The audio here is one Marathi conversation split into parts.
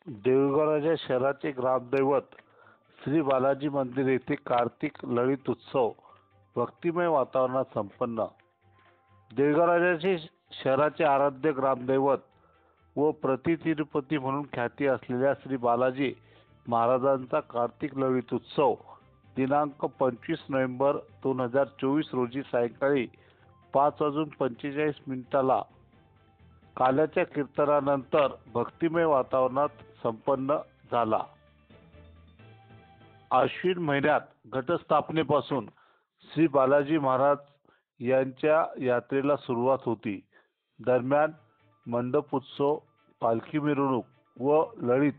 देऊळगाव शहराचे ग्रामदैवत श्री बालाजी मंदिर येथे कार्तिक ललित उत्सव भक्तिमय वातावरणात संपन्न। देऊळगाव शहराचे आराध्य ग्रामदैवत व तिरुपती म्हणून ख्याती असलेल्या श्री बालाजी महाराजांचा कार्तिक ललित उत्सव दिनांक 25 नोव्हेंबर 2024 रोजी सायंकाळी 5:45 काल्याच्या कीर्तनानंतर भक्तिमय वातावरणात संपन्न झाला। आश्विन महिन्यात घटस्थापनेपासून श्री बालाजी महाराज यांच्या यात्रेला सुरुवात होती। दरम्यान मंडपोत्सव, पालखी मिरवणूक व ललित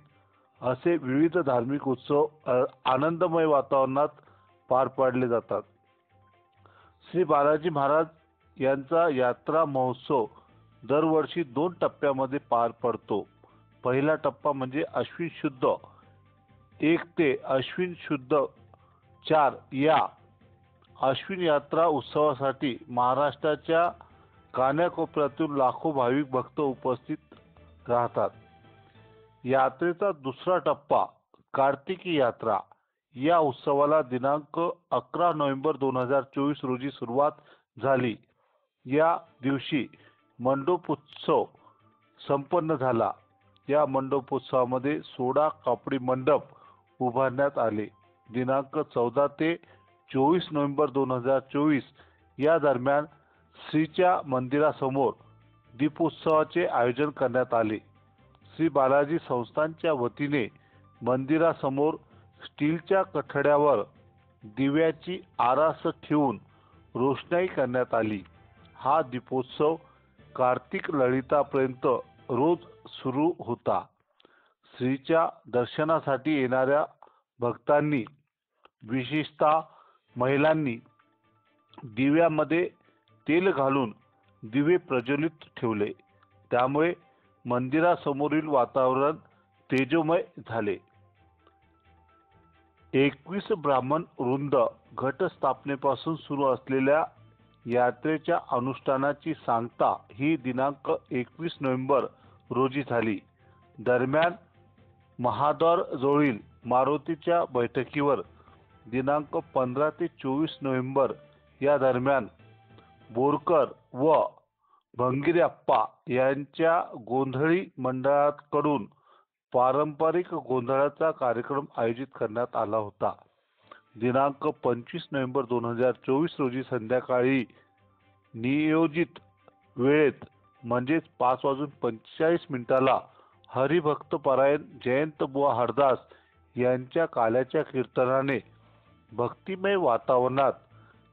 असे विविध धार्मिक उत्सव आनंदमय वातावरणात पार पाडले जातात। श्री बालाजी महाराज यांचा यात्रा महोत्सव दरवर्षी 2 टप्प्यामध्ये पार पडतो। पहिला टप्पा म्हणजे अश्विन शुद्ध 1 ते अश्विन शुद्ध 4 या अश्विन यात्रा उत्सवासाठी महाराष्ट्राच्या कानाकोपऱ्यातून लाखो भाविक भक्त उपस्थित राहतात। यात्रेचा दुसरा टप्पा कार्तिकी यात्रा या उत्सवाला दिनांक 11 नोव्हेंबर 2024 रोजी सुरुवात झाली। या दिवशी मंडपोत्सव संपन्न झाला। या मंडपोत्सवामध्ये 16 कापडी मंडप उभारण्यात आले। दिनांक 14 ते 24 नोव्हेंबर 2024 या दरम्यान श्रीच्या मंदिरासमोर दीपोत्सवाचे आयोजन करण्यात आले। श्री बालाजी संस्थानच्या वतीने मंदिरासमोर स्टीलच्या कठड्यावर दिव्याची आरास ठेवून रोषणाई करण्यात आली। हा दीपोत्सव कार्तिक ललितापर्यंत रोज सुरू होता। श्रीच्या दर्शनासाठी येणाऱ्या भक्तांनी, विशेषतः महिलांनी दिव्यामध्ये तेल घालून दिवे प्रज्वलित ठेवले, त्यामुळे मंदिरासमोरील वातावरण तेजोमय झाले। 21 ब्राह्मण वृंद घटस्थापनेपासून सुरू असलेल्या यात्रेच्या अनुष्ठानाची सांगता ही दिनांक 21 नोव्हेंबर रोजी झाली। दरम्यान महाद्वार जवळील मारुतीच्या बैठकीवर दिनांक 15 ते 24 नोव्हेंबर या दरम्यान बोरकर व भंगिरी-अप्पा यांच्या गोंधळी मंडळाकडून पारंपरिक गोंधळाचा कार्यक्रम आयोजित करण्यात आला होता। दिनांक 25 नोव्हेंबर 2024 रोजी संध्याकाळी नियोजित वेळेत म्हणजेच 5:45 हरिभक्तपरायण जयंतबुवा हरदास यांच्या काल्याच्या कीर्तनाने भक्तिमय वातावरणात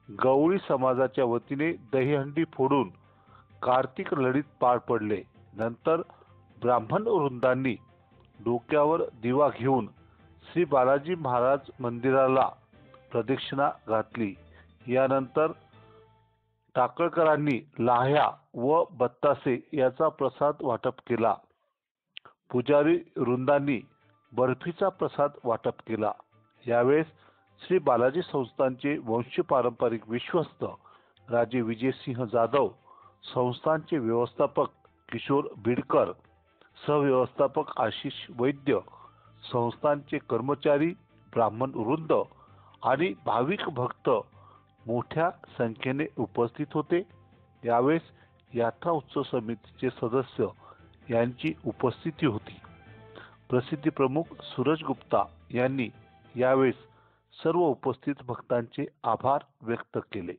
गवळी समाजाच्या वतीने दहीहंडी फोडून कार्तिक ललित पार पडले। नंतर ब्राह्मण वृंदांनी डोक्यावर दिवा घेऊन श्री बालाजी महाराज मंदिराला प्रदक्षिणा घातली। यानंतर टाकळकरांनी लाह्या व बत्तासे याचा प्रसाद वाटप केला। पुजारी वृंदांनी बर्फीचा प्रसाद वाटप केला। यावेळेस श्री बालाजी संस्थानचे वंशपारंपरिक विश्वस्त राजे विजयसिंह जाधव, संस्थानचे व्यवस्थापक किशोर बिडकर, सहव्यवस्थापक आशिष वैद्य, संस्थानचे कर्मचारी, ब्राह्मण वृंद आणि भाविक भक्त मोठ्या संख्येने उपस्थित होते। यावेळेस यात्रा उत्सव समितीचे सदस्य यांची उपस्थिती होती। प्रसिद्धी प्रमुख सूरज गुप्ता यांनी यावेळेस सर्व उपस्थित भक्तांचे आभार व्यक्त केले।